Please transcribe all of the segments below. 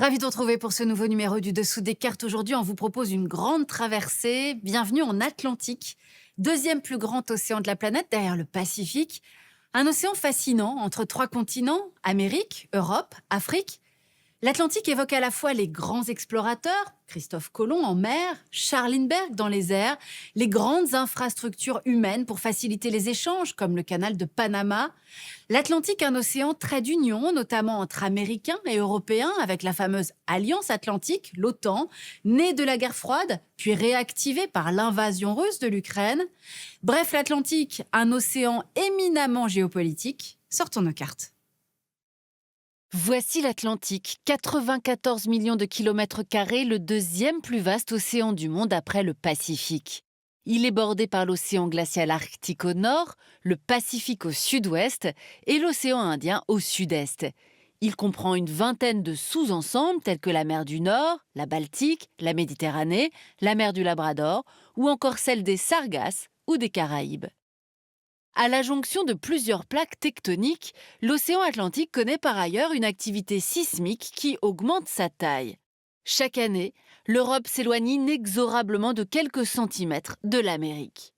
Ravi de vous retrouver pour ce nouveau numéro du Dessous des cartes. Aujourd'hui, on vous propose une grande traversée. Bienvenue en Atlantique, deuxième plus grand océan de la planète derrière le Pacifique. Un océan fascinant entre trois continents, Amérique, Europe, Afrique. L'Atlantique évoque à la fois les grands explorateurs, Christophe Colomb en mer, Charles Lindbergh dans les airs, les grandes infrastructures humaines pour faciliter les échanges, comme le canal de Panama. L'Atlantique, un océan trait d'union, notamment entre Américains et Européens, avec la fameuse Alliance Atlantique, l'OTAN, née de la guerre froide, puis réactivée par l'invasion russe de l'Ukraine. Bref, l'Atlantique, un océan éminemment géopolitique. Sortons nos cartes. Voici l'Atlantique, 94 millions de kilomètres carrés, le deuxième plus vaste océan du monde après le Pacifique. Il est bordé par l'océan glacial arctique au nord, le Pacifique au sud-ouest et l'océan Indien au sud-est. Il comprend une vingtaine de sous-ensembles tels que la mer du Nord, la Baltique, la Méditerranée, la mer du Labrador ou encore celle des Sargasses ou des Caraïbes. À la jonction de plusieurs plaques tectoniques, l'océan Atlantique connaît par ailleurs une activité sismique qui augmente sa taille. Chaque année, l'Europe s'éloigne inexorablement de quelques centimètres de l'Amérique.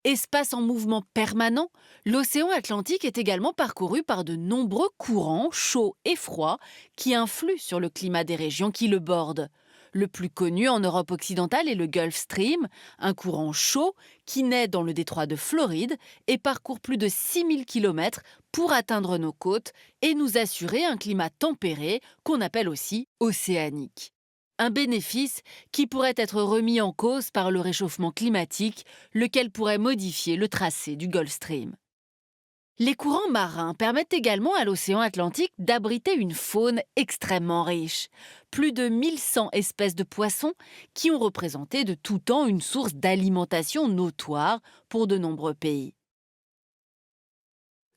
Espace en mouvement permanent, l'océan Atlantique est également parcouru par de nombreux courants chauds et froids qui influent sur le climat des régions qui le bordent. Le plus connu en Europe occidentale est le Gulf Stream, un courant chaud qui naît dans le détroit de Floride et parcourt plus de 6000 km pour atteindre nos côtes et nous assurer un climat tempéré qu'on appelle aussi océanique. Un bénéfice qui pourrait être remis en cause par le réchauffement climatique, lequel pourrait modifier le tracé du Gulf Stream. Les courants marins permettent également à l'océan Atlantique d'abriter une faune extrêmement riche. Plus de 1100 espèces de poissons qui ont représenté de tout temps une source d'alimentation notoire pour de nombreux pays.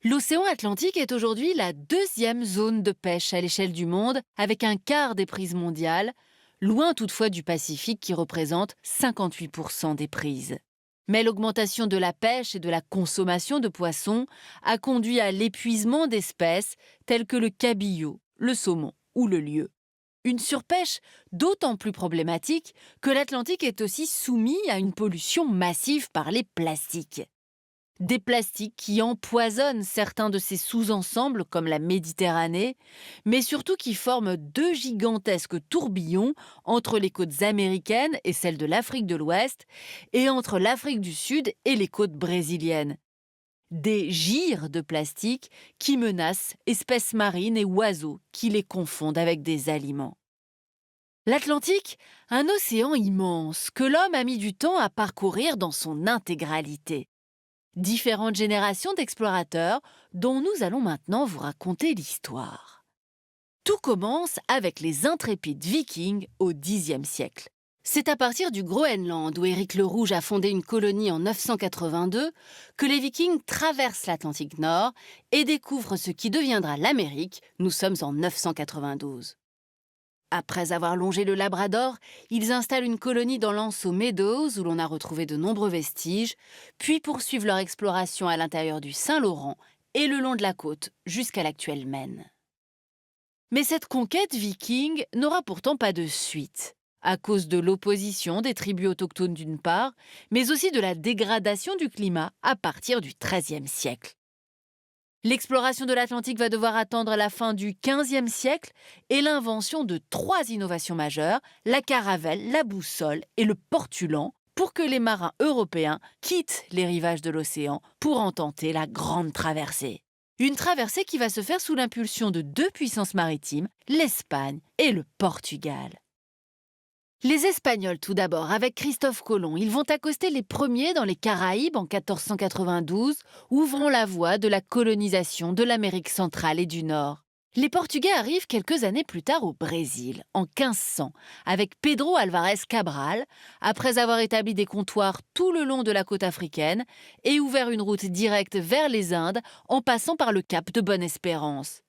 L'océan Atlantique est aujourd'hui la deuxième zone de pêche à l'échelle du monde, avec un quart des prises mondiales, loin toutefois du Pacifique qui représente 58% des prises. Mais l'augmentation de la pêche et de la consommation de poissons a conduit à l'épuisement d'espèces telles que le cabillaud, le saumon ou le lieu. Une surpêche d'autant plus problématique que l'Atlantique est aussi soumis à une pollution massive par les plastiques. Des plastiques qui empoisonnent certains de ses sous-ensembles comme la Méditerranée, mais surtout qui forment deux gigantesques tourbillons entre les côtes américaines et celles de l'Afrique de l'Ouest et entre l'Afrique du Sud et les côtes brésiliennes. Des gyres de plastique qui menacent espèces marines et oiseaux qui les confondent avec des aliments. L'Atlantique, un océan immense que l'homme a mis du temps à parcourir dans son intégralité. Différentes générations d'explorateurs dont nous allons maintenant vous raconter l'histoire. Tout commence avec les intrépides Vikings au Xe siècle. C'est à partir du Groenland, où Éric le Rouge a fondé une colonie en 982, que les Vikings traversent l'Atlantique Nord et découvrent ce qui deviendra l'Amérique. Nous sommes en 992. Après avoir longé le Labrador, ils installent une colonie dans l'anse aux Meadows où l'on a retrouvé de nombreux vestiges, puis poursuivent leur exploration à l'intérieur du Saint-Laurent et le long de la côte jusqu'à l'actuelle Maine. Mais cette conquête viking n'aura pourtant pas de suite, à cause de l'opposition des tribus autochtones d'une part, mais aussi de la dégradation du climat à partir du XIIIe siècle. L'exploration de l'Atlantique va devoir attendre la fin du XVe siècle et l'invention de trois innovations majeures, la caravelle, la boussole et le portulan, pour que les marins européens quittent les rivages de l'océan pour en tenter la grande traversée. Une traversée qui va se faire sous l'impulsion de deux puissances maritimes, l'Espagne et le Portugal. Les Espagnols tout d'abord, avec Christophe Colomb. Ils vont accoster les premiers dans les Caraïbes en 1492, ouvrant la voie de la colonisation de l'Amérique centrale et du Nord. Les Portugais arrivent quelques années plus tard au Brésil, en 1500, avec Pedro Álvares Cabral, après avoir établi des comptoirs tout le long de la côte africaine et ouvert une route directe vers les Indes en passant par le cap de Bonne-Espérance.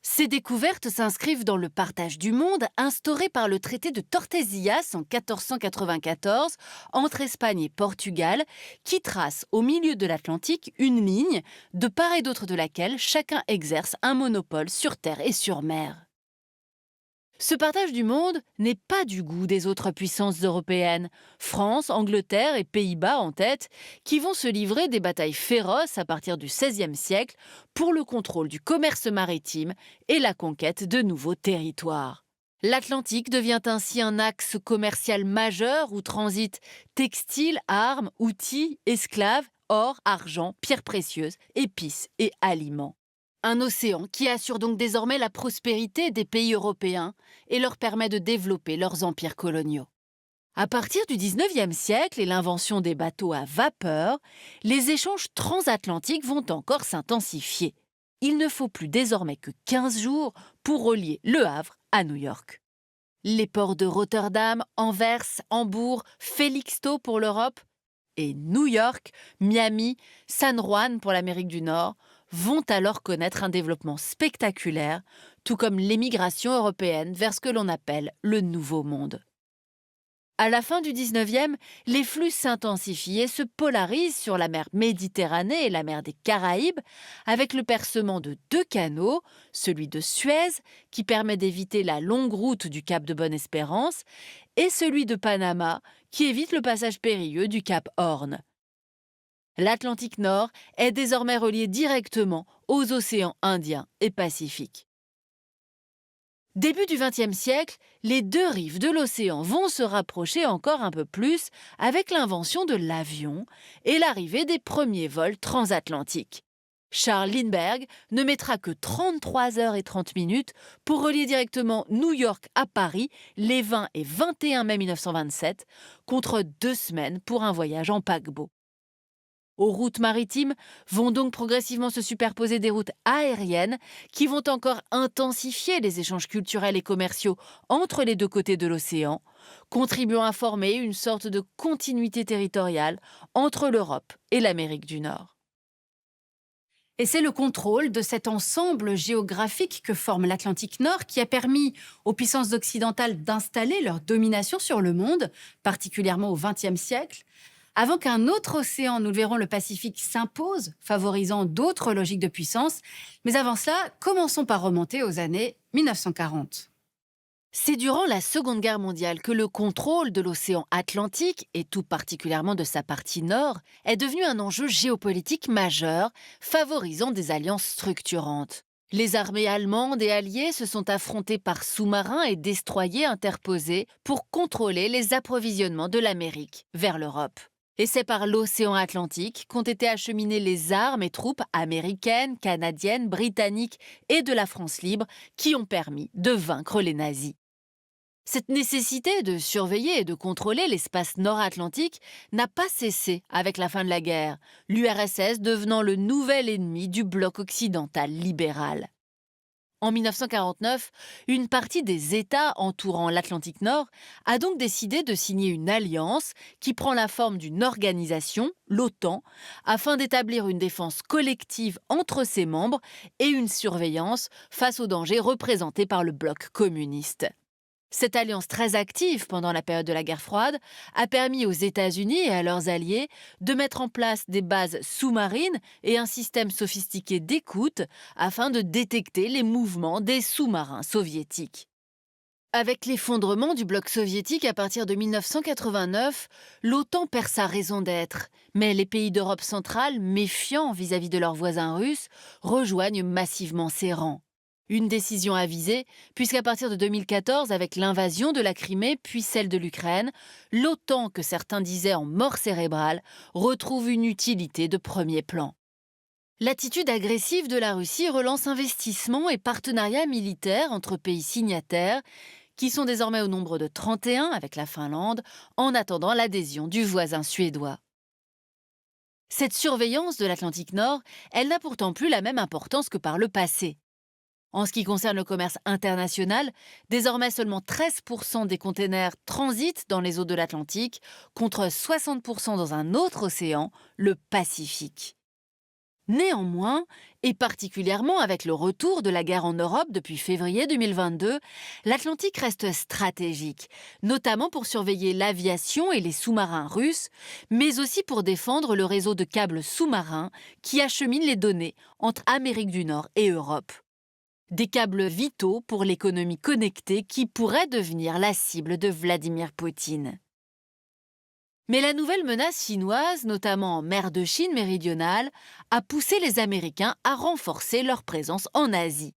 Ces découvertes s'inscrivent dans le partage du monde instauré par le traité de Tordesillas en 1494 entre Espagne et Portugal, qui trace au milieu de l'Atlantique une ligne de part et d'autre de laquelle chacun exerce un monopole sur terre et sur mer. Ce partage du monde n'est pas du goût des autres puissances européennes, France, Angleterre et Pays-Bas en tête, qui vont se livrer des batailles féroces à partir du XVIe siècle pour le contrôle du commerce maritime et la conquête de nouveaux territoires. L'Atlantique devient ainsi un axe commercial majeur où transitent textiles, armes, outils, esclaves, or, argent, pierres précieuses, épices et aliments. Un océan qui assure donc désormais la prospérité des pays européens et leur permet de développer leurs empires coloniaux. À partir du XIXe siècle et l'invention des bateaux à vapeur, les échanges transatlantiques vont encore s'intensifier. Il ne faut plus désormais que 15 jours pour relier Le Havre à New York. Les ports de Rotterdam, Anvers, Hambourg, Felixstowe pour l'Europe et New York, Miami, San Juan pour l'Amérique du Nord vont alors connaître un développement spectaculaire, tout comme l'émigration européenne vers ce que l'on appelle le Nouveau Monde. À la fin du XIXe, les flux s'intensifient et se polarisent sur la mer Méditerranée et la mer des Caraïbes, avec le percement de 2 canaux, celui de Suez, qui permet d'éviter la longue route du cap de Bonne-Espérance, et celui de Panama, qui évite le passage périlleux du cap Horn. L'Atlantique Nord est désormais relié directement aux océans Indien et Pacifique. Début du XXe siècle, les 2 rives de l'océan vont se rapprocher encore un peu plus avec l'invention de l'avion et l'arrivée des premiers vols transatlantiques. Charles Lindbergh ne mettra que 33 heures et 30 minutes pour relier directement New York à Paris les 20 et 21 mai 1927, contre 2 semaines pour un voyage en paquebot. Aux routes maritimes vont donc progressivement se superposer des routes aériennes qui vont encore intensifier les échanges culturels et commerciaux entre les 2 côtés de l'océan, contribuant à former une sorte de continuité territoriale entre l'Europe et l'Amérique du Nord. Et c'est le contrôle de cet ensemble géographique que forme l'Atlantique Nord qui a permis aux puissances occidentales d'installer leur domination sur le monde, particulièrement au XXe siècle, avant qu'un autre océan, nous le verrons, le Pacifique, s'impose, favorisant d'autres logiques de puissance. Mais avant cela, commençons par remonter aux années 1940. C'est durant la Seconde Guerre mondiale que le contrôle de l'océan Atlantique, et tout particulièrement de sa partie nord, est devenu un enjeu géopolitique majeur, favorisant des alliances structurantes. Les armées allemandes et alliées se sont affrontées par sous-marins et destroyers interposés pour contrôler les approvisionnements de l'Amérique vers l'Europe. Et c'est par l'océan Atlantique qu'ont été acheminées les armes et troupes américaines, canadiennes, britanniques et de la France libre qui ont permis de vaincre les nazis. Cette nécessité de surveiller et de contrôler l'espace nord-atlantique n'a pas cessé avec la fin de la guerre, l'URSS devenant le nouvel ennemi du bloc occidental libéral. En 1949, une partie des États entourant l'Atlantique Nord a donc décidé de signer une alliance qui prend la forme d'une organisation, l'OTAN, afin d'établir une défense collective entre ses membres et une surveillance face aux dangers représentés par le bloc communiste. Cette alliance très active pendant la période de la guerre froide a permis aux États-Unis et à leurs alliés de mettre en place des bases sous-marines et un système sophistiqué d'écoute afin de détecter les mouvements des sous-marins soviétiques. Avec l'effondrement du bloc soviétique à partir de 1989, l'OTAN perd sa raison d'être, mais les pays d'Europe centrale, méfiants vis-à-vis de leurs voisins russes, rejoignent massivement ses rangs. Une décision avisée, puisqu'à partir de 2014, avec l'invasion de la Crimée puis celle de l'Ukraine, l'OTAN, que certains disaient en mort cérébrale, retrouve une utilité de premier plan. L'attitude agressive de la Russie relance investissements et partenariats militaires entre pays signataires, qui sont désormais au nombre de 31 avec la Finlande, en attendant l'adhésion du voisin suédois. Cette surveillance de l'Atlantique Nord, elle n'a pourtant plus la même importance que par le passé. En ce qui concerne le commerce international, désormais seulement 13% des containers transitent dans les eaux de l'Atlantique, contre 60% dans un autre océan, le Pacifique. Néanmoins, et particulièrement avec le retour de la guerre en Europe depuis février 2022, l'Atlantique reste stratégique, notamment pour surveiller l'aviation et les sous-marins russes, mais aussi pour défendre le réseau de câbles sous-marins qui achemine les données entre Amérique du Nord et Europe. Des câbles vitaux pour l'économie connectée qui pourrait devenir la cible de Vladimir Poutine. Mais la nouvelle menace chinoise, notamment en mer de Chine méridionale, a poussé les Américains à renforcer leur présence en Asie.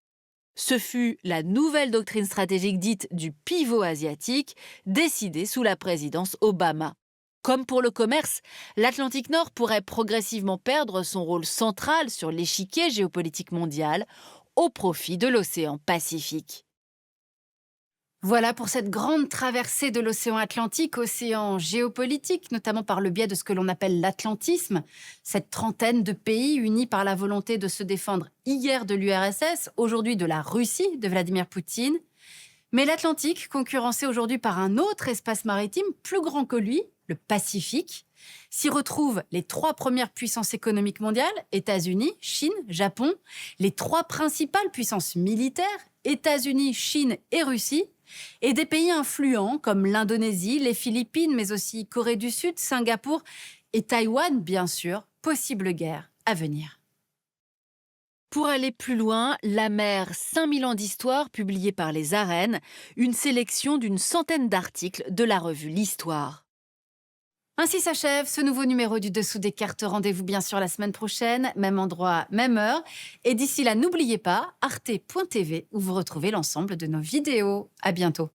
Ce fut la nouvelle doctrine stratégique dite du pivot asiatique, décidée sous la présidence Obama. Comme pour le commerce, l'Atlantique Nord pourrait progressivement perdre son rôle central sur l'échiquier géopolitique mondial au profit de l'océan Pacifique. Voilà pour cette grande traversée de l'océan Atlantique, océan géopolitique, notamment par le biais de ce que l'on appelle l'atlantisme, cette trentaine de pays unis par la volonté de se défendre hier de l'URSS, aujourd'hui de la Russie de Vladimir Poutine. Mais l'Atlantique, concurrencé aujourd'hui par un autre espace maritime plus grand que lui, le Pacifique, s'y retrouvent les trois premières puissances économiques mondiales, États-Unis, Chine, Japon, les trois principales puissances militaires, États-Unis, Chine et Russie, et des pays influents comme l'Indonésie, les Philippines, mais aussi Corée du Sud, Singapour et Taïwan, bien sûr, possible guerre à venir. Pour aller plus loin, La mer, 5000 ans d'histoire, publiée par les Arènes, une sélection d'une centaine d'articles de la revue L'Histoire. Ainsi s'achève ce nouveau numéro du Dessous des cartes. Rendez-vous bien sûr la semaine prochaine, même endroit, même heure. Et d'ici là, n'oubliez pas, arte.tv où vous retrouvez l'ensemble de nos vidéos. À bientôt.